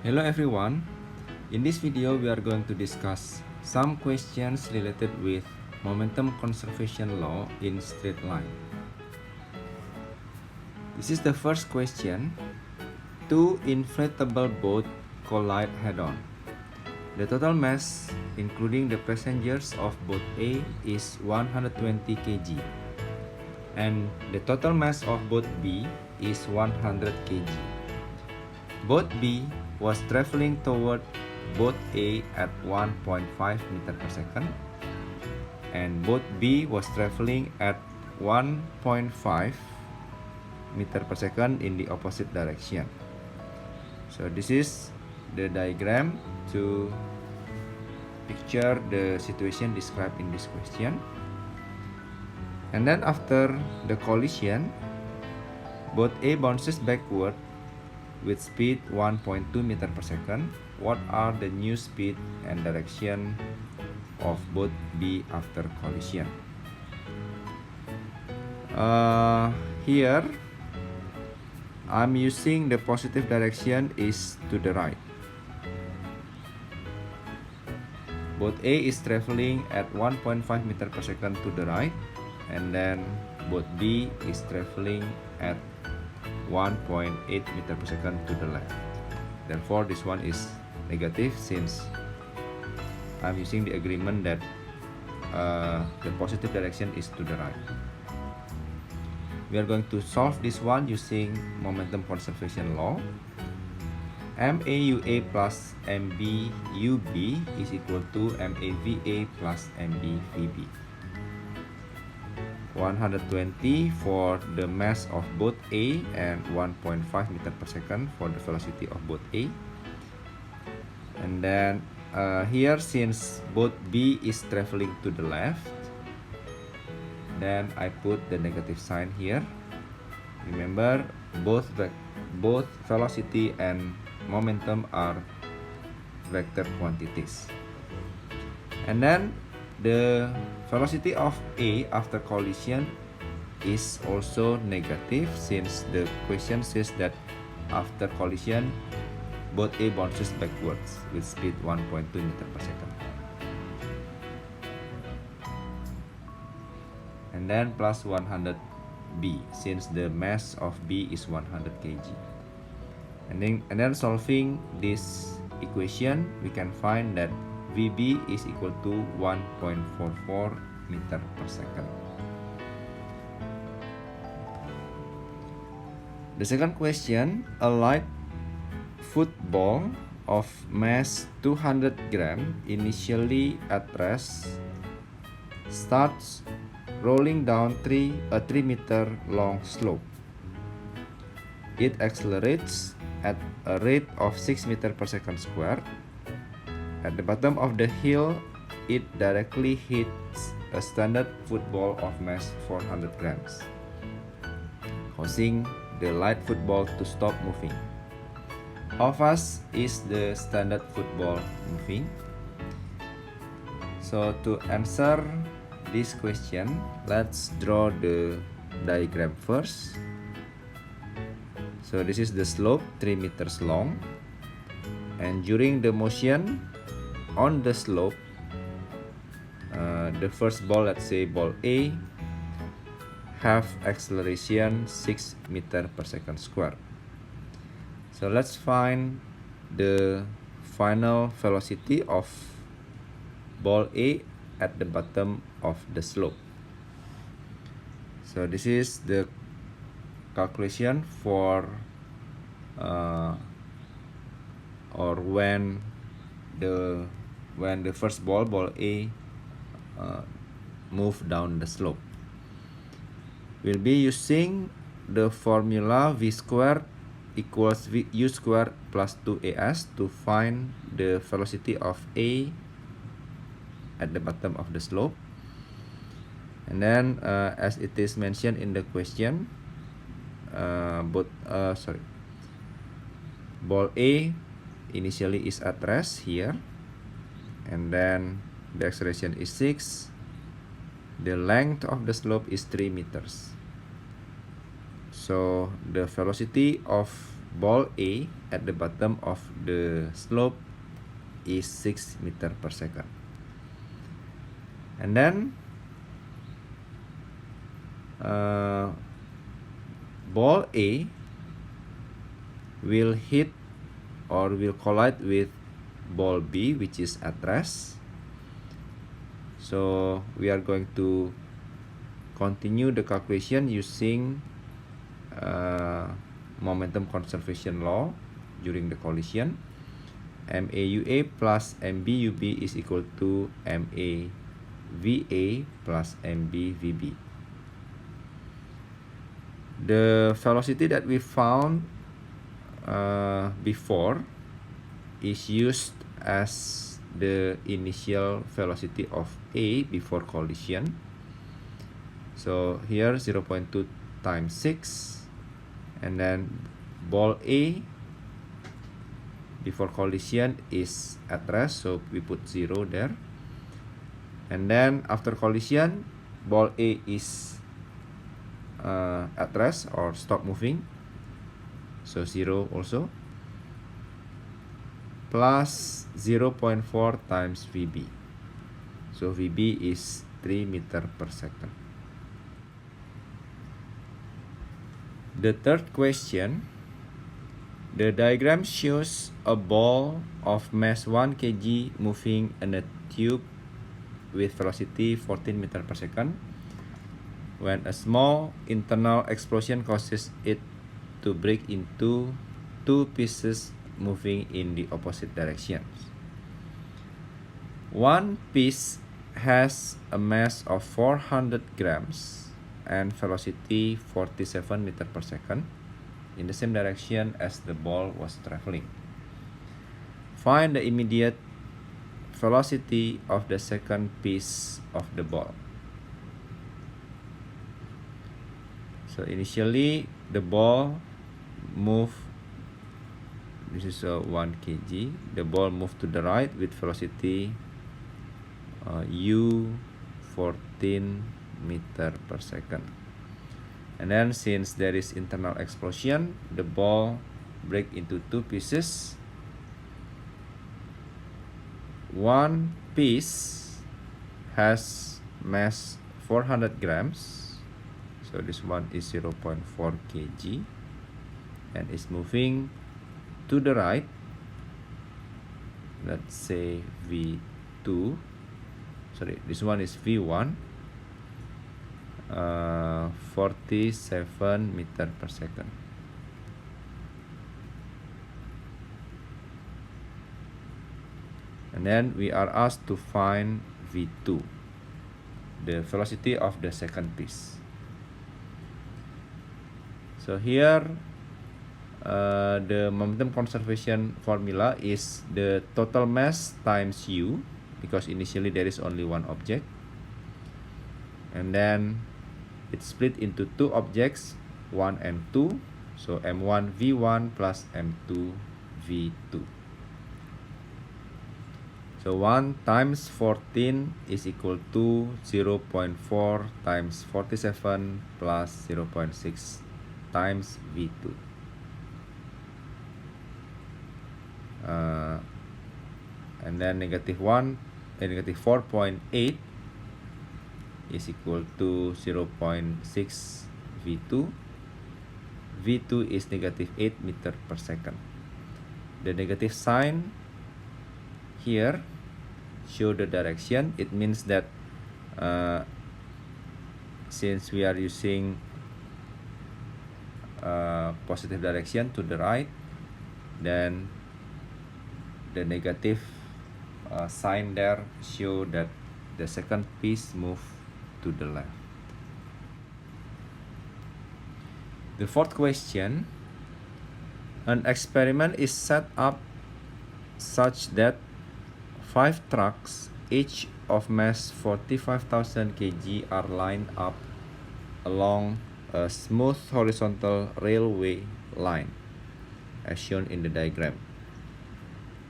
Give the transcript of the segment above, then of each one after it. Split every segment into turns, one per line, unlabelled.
Hello everyone. In this video we are going to discuss some questions related with momentum conservation law in straight line. This is the first question. Two inflatable boats collide head-on. The total mass including the passengers of boat A is 120 kg and the total mass of boat B is 100 kg. Boat B was traveling toward boat A at 1.5 meter per second and boat B was traveling at 1.5 meter per second in the opposite direction. So this is the diagram to picture the situation described in this question. And then after the collision, boat A bounces backward with speed 1.2 meter per second. What are the new speed and direction of boat B after collision? Here I'm using the positive direction is to the right. Boat A is traveling at 1.5 meter per second to the right, and then boat B is traveling at 1.8 meter per second to the left. Therefore, this one is negative since I'm using the agreement that the positive direction is to the right. We are going to solve this one using momentum conservation law. MAUA plus MBUB is equal to MAVA plus MBVB. 120 for the mass of boat A and 1.5 meter per second for the velocity of boat A. And then here, since boat B is traveling to the left, then I put the negative sign here. Remember, both velocity and momentum are vector quantities. And then the velocity of A after collision is also negative since the question says that after collision boat A bounces backwards with speed 1.2 meter per second. And then plus 100 B since the mass of B is 100 kg. And then solving this equation, we can find that VB is equal to 1.44 meter per second. The second question, a light football of mass 200 gram initially at rest starts rolling down a 3 meter long slope. It accelerates at a rate of 6 meter per second square. At the bottom of the hill, it directly hits a standard football of mass 400 grams, causing the light football to stop moving. How fast is the standard football moving? So to answer this question, let's draw the diagram first. So this is the slope, 3 meters long, and during the motion on the slope, the first ball, let's say ball A, have acceleration 6 meter per second square. So let's find the final velocity of ball A at the bottom of the slope. So this is the calculation for or when the first ball A move down the slope. We'll be using the formula V squared equals U squared plus 2AS to find the velocity of A at the bottom of the slope. And then as it is mentioned in the question, ball A initially is at rest here, and then the acceleration is 6. The length of the slope is 3 meters. So the velocity of ball A at the bottom of the slope is 6 meter per second. And then ball A will hit or will collide with ball B, which is at rest. So we are going to continue the calculation using momentum conservation law during the collision. MAUA plus MBUB is equal to MAVA plus MBVB. The velocity that we found before is used as the initial velocity of A before collision. So here 0.2 times 6, and then ball A before collision is at rest, so we put 0 there. And then after collision, ball A is at rest or stop moving, so 0 also, plus 0.4 times VB. So VB is 3 meter per second. The third question, the diagram shows a ball of mass 1 kg moving in a tube with velocity 14 meter per second when a small internal explosion causes it to break into 2 pieces moving in the opposite directions. One piece has a mass of 400 grams and velocity 47 meter per second in the same direction as the ball was traveling. Find the immediate velocity of the second piece of the ball. So initially the ball moved, this is 1 kg, the ball moved to the right with velocity u 14 meter per second. And then since there is internal explosion, the ball break into 2 pieces. One piece has mass 400 grams, so this one is 0.4 kg and is moving to the right, let's say V2, sorry, this one is V1, 47 meter per second. And then we are asked to find V2, the velocity of the second piece. So here the momentum conservation formula is the total mass times u, because initially there is only one object, and then it's split into 2 objects, 1 and 2, so m1 v1 plus m2 v2. So 1 times 14 is equal to 0.4 times 47 plus 0.6 times v2. And then negative 4.8 is equal to 0.6 V2. V2 is negative 8 meter per second. The negative sign here show the direction. It means that since we are using positive direction to the right, then the negative sign there show that the second piece move to the left. The fourth question, an experiment is set up such that 5 trucks, each of mass 45,000 kg, are lined up along a smooth horizontal railway line as shown in the diagram.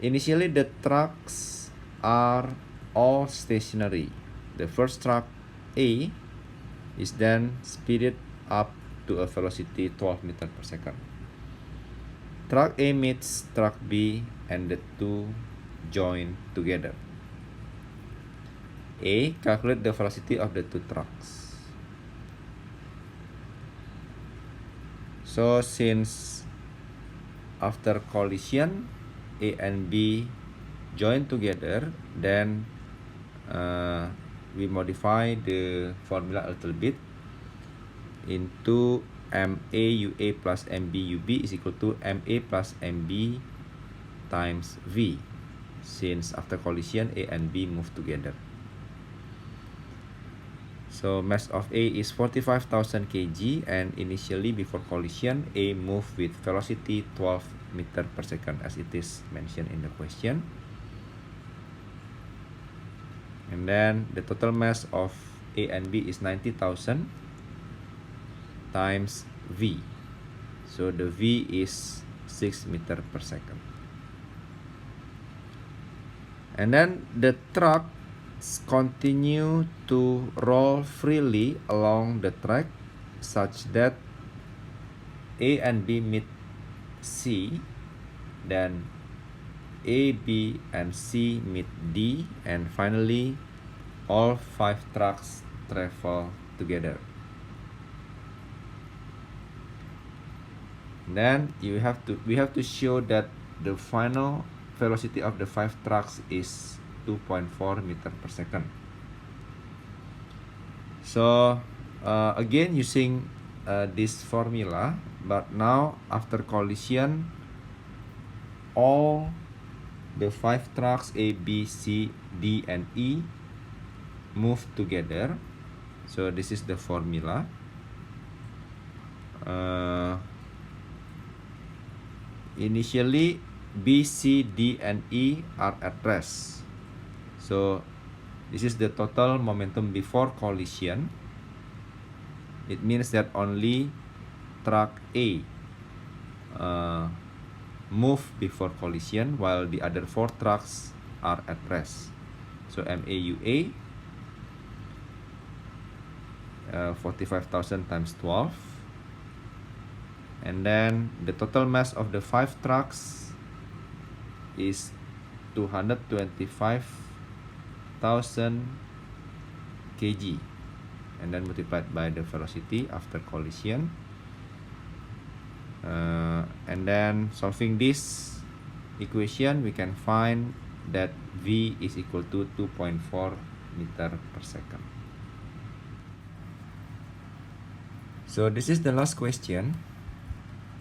Initially the trucks are all stationary. The first truck A is then speeded up to a velocity 12 meter per second. Truck A meets truck B and the two join together. A. Calculate the velocity of the two trucks. So since after collision A and B join together, then we modify the formula a little bit into MA UA plus MB UB is equal to MA plus MB times V, since after collision A and B move together. So mass of A is 45,000 kg, and initially before collision A moved with velocity 12 meter per second as it is mentioned in the question. And then the total mass of A and B is 90,000 times V. So the V is 6 meter per second. And then the truck continue to roll freely along the track such that A and B meet C, then A, B, and C meet D, and finally all 5 trucks travel together. Then we have to show that the final velocity of the 5 trucks is 2.4 meter per second. So again using this formula, but now after collision all the 5 trucks A, B, C, D, and E move together. So this is the formula. Initially B, C, D, and E are at rest. So this is the total momentum before collision. It means that only truck A move before collision while the other 4 trucks are at rest. So MAUA 45,000 times 12, and then the total mass of the 5 trucks is 225,000 kg, and then multiplied by the velocity after collision. And then solving this equation, we can find that V is equal to 2.4 meter per second. So this is the last question.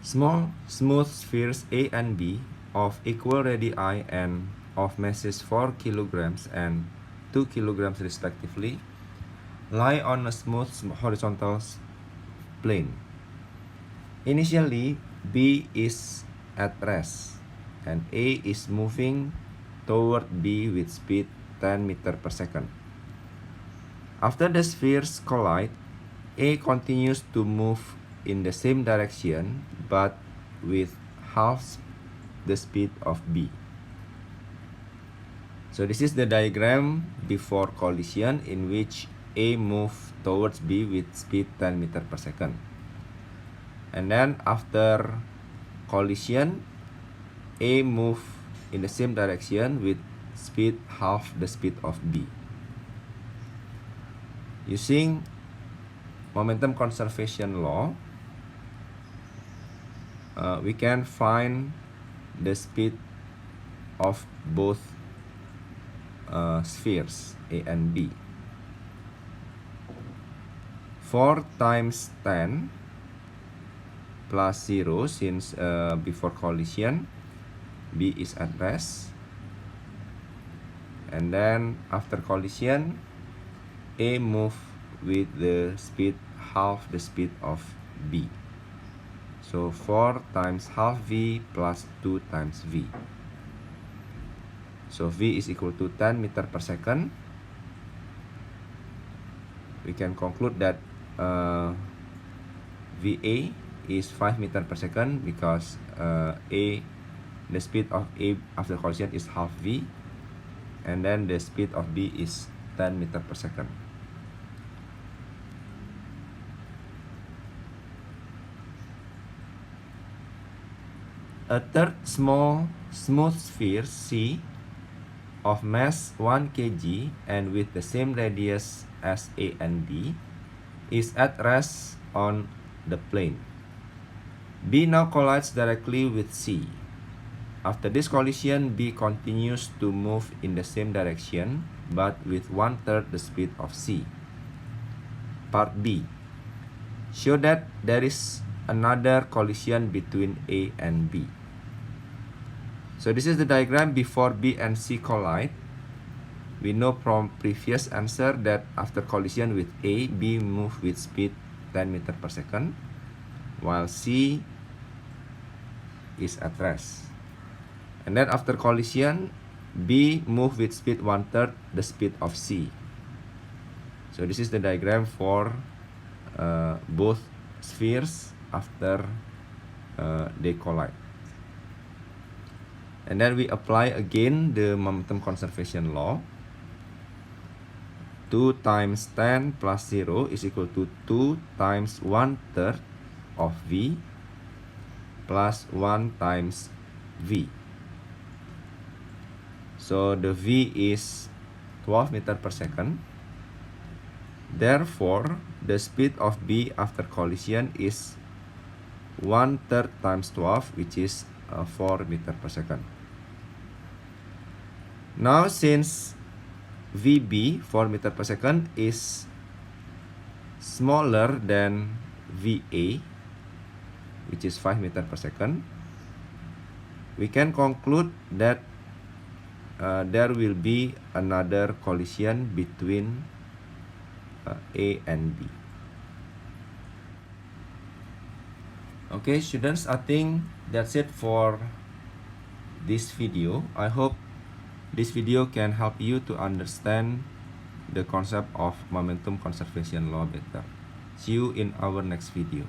Small smooth spheres A and B of equal radii and of masses 4 kilograms and 2 kilograms respectively lie on a smooth horizontal plane. Initially, B is at rest and A is moving toward B with speed 10 meter per second. After the spheres collide, A continues to move in the same direction but with half the speed of B. So this is the diagram before collision in which A moves towards B with speed 10 meter per second. And then after collision, A move in the same direction with speed half the speed of B. Using momentum conservation law, we can find the speed of both spheres A and B. 4 times 10 plus 0, since before collision B is at rest, and then after collision A move with the speed half the speed of B. So 4 times half V plus 2 times V. So V is equal to 10 meter per second. We can conclude that VA is 5 meter per second because the speed of A after collision is half V, and then the speed of B is 10 meter per second. A third small smooth sphere C of mass 1 kg and with the same radius as A and B is at rest on the plane. B now collides directly with C. After this collision, B continues to move in the same direction but with 1/3 the speed of C. Part B. Show that there is another collision between A and B. So this is the diagram before B and C collide. We know from previous answer that after collision with A, B move with speed 10 meters per second, while C is at rest. And then after collision, B move with speed 1/3 the speed of C. So this is the diagram for both spheres after they collide. And then we apply again the momentum conservation law. 2 times 10 plus 0 is equal to 2 times 1/3 of V plus 1 times V. So the V is 12 meters per second. Therefore, the speed of B after collision is 1/3 times 12, which is 4 meters per second. Now, since VB, 4 meters per second, is smaller than VA, which is 5 meters per second, we can conclude that there will be another collision between A and B. Okay, students, I think that's it for this video. I hope this video can help you to understand the concept of momentum conservation law better. See you in our next video.